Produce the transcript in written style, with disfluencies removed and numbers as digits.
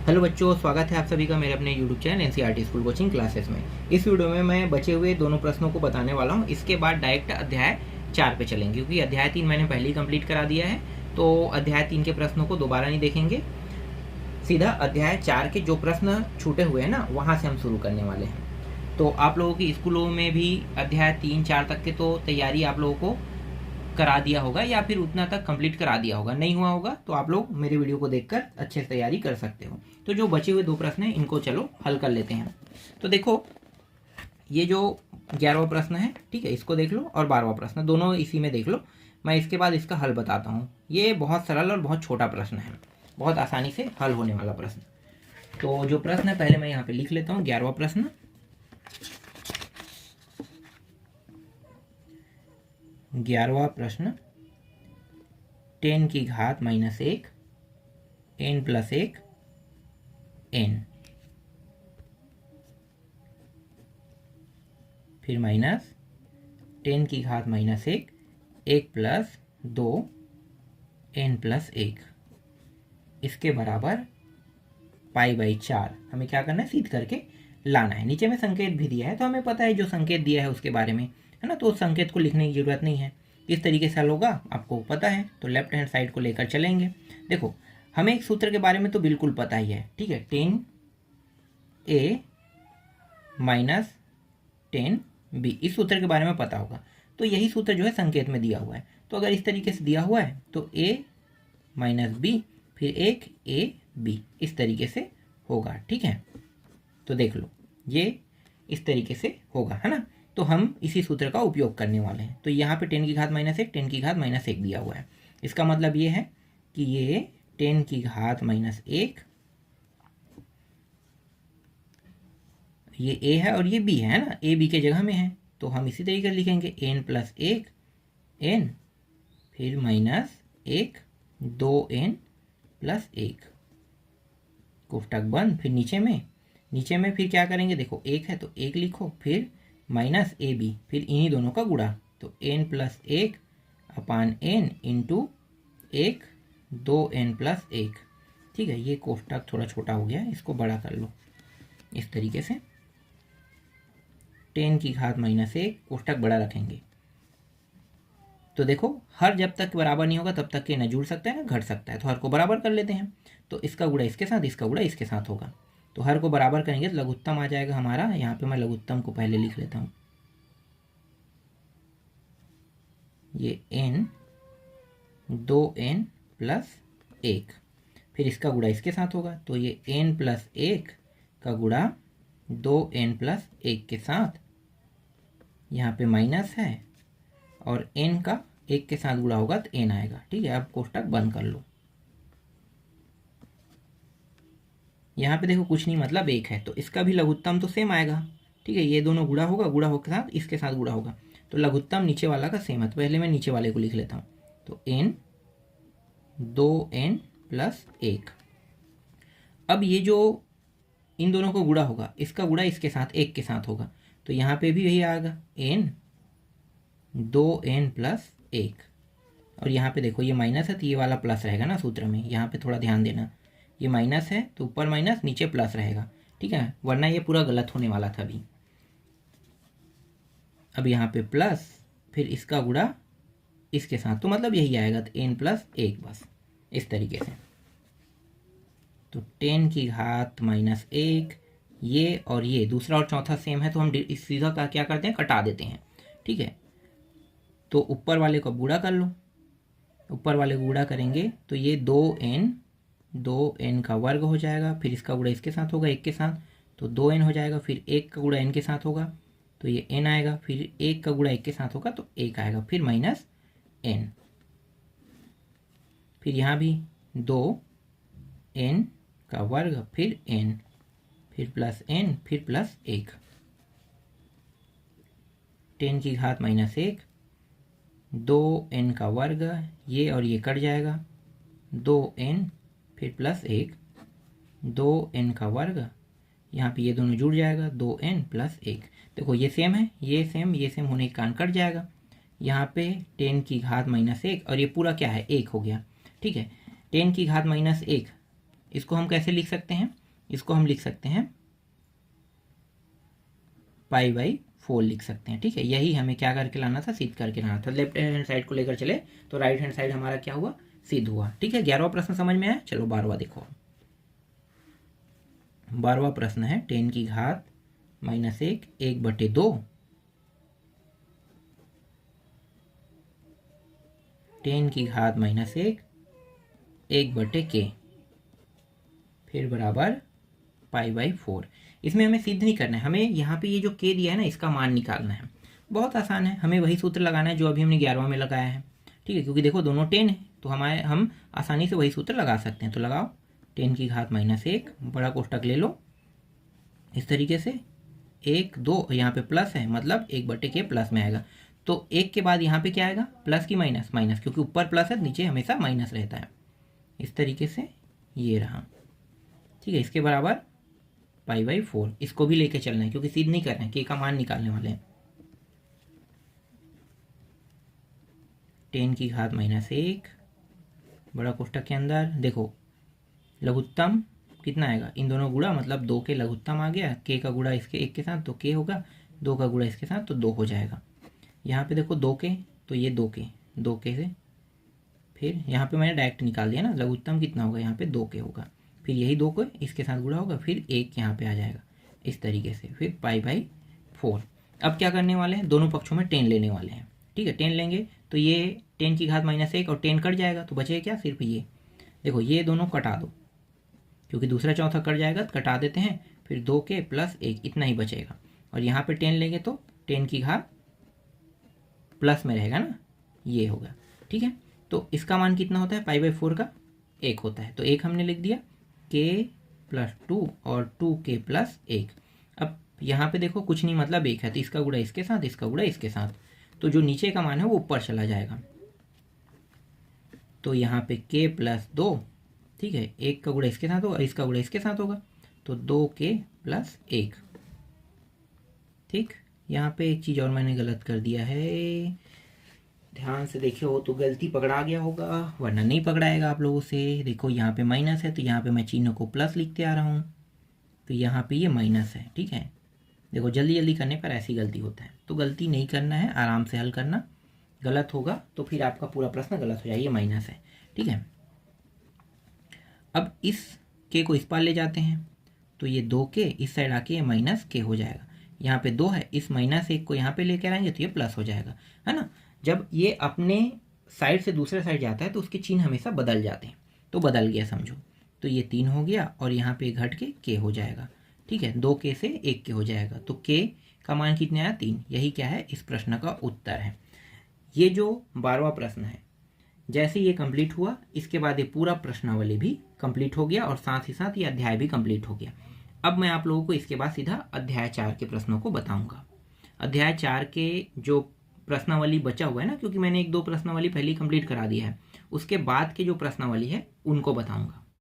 Hello बच्चों, स्वागत है आप सभी का मेरे अपने YouTube channel NCERT school coaching classes में। इस वीडियो में मैं बचे हुए दोनों प्रश्नों को बताने वाला हूं। इसके बाद डायरेक्ट अध्याय 4 पे चलेंगे, क्योंकि अध्याय 3 मैंने पहले ही कंप्लीट करा दिया है, तो अध्याय 3 के प्रश्नों को दोबारा नहीं देखेंगे। सीधा अध्याय 4 के जो प्रश्न छूटे हुए हैं ना, वहाँ से हम शुरू करने वाले हैं। तो आप लोगों की स्कूलों में भी अध्याय 3-4 तक के तो तैयारी आप लोगों को करा दिया होगा, या फिर उतना तक कंप्लीट करा दिया होगा। नहीं हुआ होगा तो आप लोग मेरे वीडियो को देखकर अच्छे से तैयारी कर सकते हो। तो जो बचे हुए दो प्रश्न हैं, इनको चलो हल कर लेते हैं। तो देखो, ये जो 11वां प्रश्न है, ठीक है, इसको देख लो, और 12वां प्रश्न, दोनों इसी में देख लो। मैं इसके बाद इसका हल बताता हूँ। ये बहुत सरल और बहुत छोटा प्रश्न है, बहुत आसानी से हल होने वाला प्रश्न। तो जो प्रश्न है, पहले मैं यहाँ पे लिख लेता हूँ। 11वां प्रश्न, 11वां प्रश्न, 10 की घात -1 n + 1 n, फिर माइनस 10 की घात -1 1 + 2 n + 1, इसके बराबर π/4। हमें क्या करना है, सिद्ध करके लाना है। नीचे में संकेत भी दिया है, तो हमें पता है जो संकेत दिया है उसके बारे में, है ना, तो उस संकेत को लिखने की जरूरत नहीं है। किस तरीके से हल होगा आपको पता है, तो लेफ्ट हैंड साइड को लेकर चलेंगे। देखो, हमें एक सूत्र के बारे में तो बिल्कुल पता ही है, ठीक है, 10a - 10b, इस सूत्र के बारे में पता होगा। तो यही सूत्र जो है संकेत में दिया हुआ है। तो अगर इस तरीके से दिया हुआ है तो a - b, फिर एक ab, इस तरीके से होगा, ठीक है। तो देख लो, ये इस तरीके से होगा, है ना। तो हम इसी सूत्र का उपयोग करने वाले हैं। तो यहाँ पे 10 की घात -1 10 की घात -1 दिया हुआ है। इसका मतलब ये है कि ये 10 की घात -1, ये a है और ये b है ना, a b के जगह में है। तो हम इसी तरीके से लिखेंगे n + 1 n, फिर -1 2n + 1, कोष्ठक बंद। फिर नीचे में फिर क्या करेंगे, देखो 1 है तो 1 लिखो, फिर -ab, फिर इन्हीं दोनों का गुणा, तो n + 1 / n × 1 2n + 1, ठीक है। ये कोष्ठक थोड़ा छोटा हो गया है, इसको बड़ा कर लो इस तरीके से। 10 की घात -1, कोष्ठक बड़ा रखेंगे। तो देखो, हर जब तक बराबर नहीं होगा तब तक के न जुड़ सकता है ना घट सकता है, तो हर को बराबर कर लेते हैं। तो इसका गुणा इसके साथ, इसका गुणा इसके साथ होगा। तो हर को बराबर करेंगे तो लघुत्तम आ जाएगा हमारा। यहाँ पे मैं लघुत्तम को पहले लिख लेता हूँ, ये n 2n + 1, फिर इसका गुणा इसके साथ होगा। तो ये n + 1 का गुणा 2n + 1 के साथ, यहाँ पे माइनस है, और n का 1 के साथ गुणा होगा तो n आएगा, ठीक है। अब कोष्ठक बंद कर लो। यहाँ पे देखो कुछ नहीं, मतलब 1 है, तो इसका भी लघुत्तम तो सेम आएगा, ठीक है। ये दोनों गुणा होगा, गुणा हो के साथ इसके साथ गुणा होगा, तो लघुत्तम नीचे वाला का सेम है। तो पहले मैं नीचे वाले को लिख लेता हूँ, तो n 2n + 1। अब ये जो इन दोनों को गुणा होगा, इसका गुणा इसके साथ 1 के साथ होगा, तो यहाँ पे भी वही आएगा, n 2n + 1। और यहाँ पे देखो ये माइनस है तो ये वाला प्लस रहेगा ना सूत्र में, यहाँ पे थोड़ा ध्यान देना। ये माइनस है तो ऊपर माइनस नीचे प्लस रहेगा, ठीक है, वरना ये पूरा गलत होने वाला था अभी। अब यहाँ पे प्लस, फिर इसका गुणा इसके साथ, तो मतलब यही आएगा, तो n + 1, बस इस तरीके से। तो 10 की घात -1, ये और ये दूसरा और चौथा सेम है, तो हम इस सीधा का क्या करते हैं, कटा देते हैं, ठीक है। तो ऊपर वाले को गुणा कर लो, ऊपर वाले को गुणा करेंगे तो ये 2n का वर्ग हो जाएगा, फिर इसका गुणा इसके साथ होगा 1 के साथ, तो 2n हो जाएगा, फिर 1 का गुणा n के साथ होगा तो ये n आएगा, फिर 1 का गुणा 1 के साथ होगा तो 1 आएगा, फिर -n, फिर यहाँ भी 2n का वर्ग, फिर n, फिर +n, फिर +1, 10 की घात -1 2n का वर्ग, ये और ये कट जाएगा, 2n, फिर +1 2n का वर्ग, यहाँ पे ये दोनों जुड़ जाएगा, 2n + 1। देखो ये सेम है, ये सेम होने के कारण कट जाएगा। यहाँ पे 10 की घात -1 और ये पूरा क्या है, 1 हो गया, ठीक है। 10 की घात -1 इसको हम कैसे लिख सकते हैं, इसको हम लिख सकते हैं π/4 लिख सकते हैं। ठीक है, यही हमें क्या करके लाना था, सिद्ध करके लाना था। लेफ्ट हैंड साइड को लेकर चले तो राइट हैंड साइड हमारा क्या हुआ, सिद्ध हुआ। ठीक है, 11वां प्रश्न समझ में आया। चलो 12वां देखो। 12वां प्रश्न है 10 की घात -1 1/2 10 की घात -1 1/k फिर बराबर π/4। इसमें हमें सिद्ध नहीं करना है, हमें यहाँ पे ये जो k दिया है ना इसका मान निकालना है। बहुत आसान है, हमें वही सूत्र लगाना है जो अभी हमने 11वां में लगाया है। ठीक है, क्योंकि देखो दोनों 10 है तो हम आसानी से वही सूत्र लगा सकते हैं। तो लगाओ 10 की घात -1 बड़ा कोष्टक ले लो इस तरीके से 1 2 यहाँ पे प्लस है मतलब 1/k प्लस में आएगा। तो 1 के बाद यहाँ पे क्या आएगा, प्लस की माइनस, माइनस क्योंकि ऊपर प्लस है नीचे हमेशा माइनस रहता है। इस तरीके से ये रहा। ठीक है, इसके बराबर π/4। इसको भी लेके चलना है क्योंकि सिद्ध नहीं करना है, k का मान निकालने वाले हैं। 10 की घात -1 बड़ा कोष्टक के अंदर देखो लघुत्तम कितना आएगा, इन दोनों गुणा मतलब 2 के लघुत्तम आ गया, k का गुणा इसके 1 के साथ तो k होगा, 2 का गुणा इसके साथ तो 2 हो जाएगा। यहाँ पे देखो 2k तो ये 2k से फिर यहाँ पे मैंने डायरेक्ट निकाल दिया ना, लघुत्तम कितना होगा यहाँ पे 2k होगा, फिर यही 2 को इसके साथ गुणा होगा, फिर 1 यहाँ पे आ जाएगा इस तरीके से, फिर π/4। अब क्या करने वाले हैं, दोनों पक्षों में 10 लेने वाले हैं। ठीक है, 10 लेंगे तो ये 10 की घात -1 और 10 कट जाएगा तो बचेगा क्या, सिर्फ ये। देखो ये दोनों कटा दो क्योंकि दूसरा चौथा कट जाएगा तो कटा देते हैं, फिर 2k + 1 इतना ही बचेगा। और यहाँ पे 10 लेंगे तो 10 की घात प्लस में रहेगा ना, ये होगा। ठीक है, तो इसका मान कितना होता है, π/4 का 1 होता है। तो 1 हमने लिख दिया, k + 2 और 2k + 1। अब यहाँ पे देखो कुछ नहीं मतलब 1 है तो इसका गुणा इसके साथ, इसका गुणा इसके साथ, तो जो नीचे का मान है वो ऊपर चला जाएगा। तो यहाँ पे k + 2, ठीक है, 1 का गुणा इसके साथ होगा, इसका गुणा इसके साथ होगा, तो 2k + 1। ठीक, यहाँ पे एक चीज़ और मैंने गलत कर दिया है, ध्यान से देखिए हो तो गलती पकड़ा गया होगा वरना नहीं पकड़ाएगा आप लोगों से। देखो यहाँ पे माइनस है तो यहाँ पे मैं चिन्ह को प्लस लिखते आ रहा हूँ, तो यहाँ पे ये माइनस है। ठीक है, देखो जल्दी जल्दी करने पर ऐसी गलती होता है, तो गलती नहीं करना है, आराम से हल करना। गलत होगा तो फिर आपका पूरा प्रश्न गलत हो जाए, ये माइनस है। ठीक है, अब इस k को इस पार ले जाते हैं तो ये 2k इस साइड आके ये -k हो जाएगा। यहाँ पे 2 है, इस -1 को यहाँ पे लेकर आएंगे तो ये प्लस हो जाएगा, है ना। जब ये अपने साइड से दूसरे साइड जाता है तो उसके चिन्ह हमेशा बदल जाते हैं, तो बदल गया समझो, तो ये 3 हो गया और यहाँ पे घट के k हो जाएगा। ठीक है, 2k से 1k हो जाएगा, तो k का मान कितने आया, 3। यही क्या है, इस प्रश्न का उत्तर है। ये जो 12वां प्रश्न है, जैसे ये कंप्लीट हुआ इसके बाद ये पूरा प्रश्नावली भी कंप्लीट हो गया और साथ ही साथ ये अध्याय भी कंप्लीट हो गया। अब मैं आप लोगों को इसके बाद सीधा अध्याय 4 के प्रश्नों को बताऊंगा। अध्याय 4 के जो प्रश्नावली बचा हुआ है ना, क्योंकि मैंने 1-2 प्रश्नावली पहले ही कंप्लीट करा दिया है, उसके बाद के जो प्रश्नावली है उनको बताऊंगा।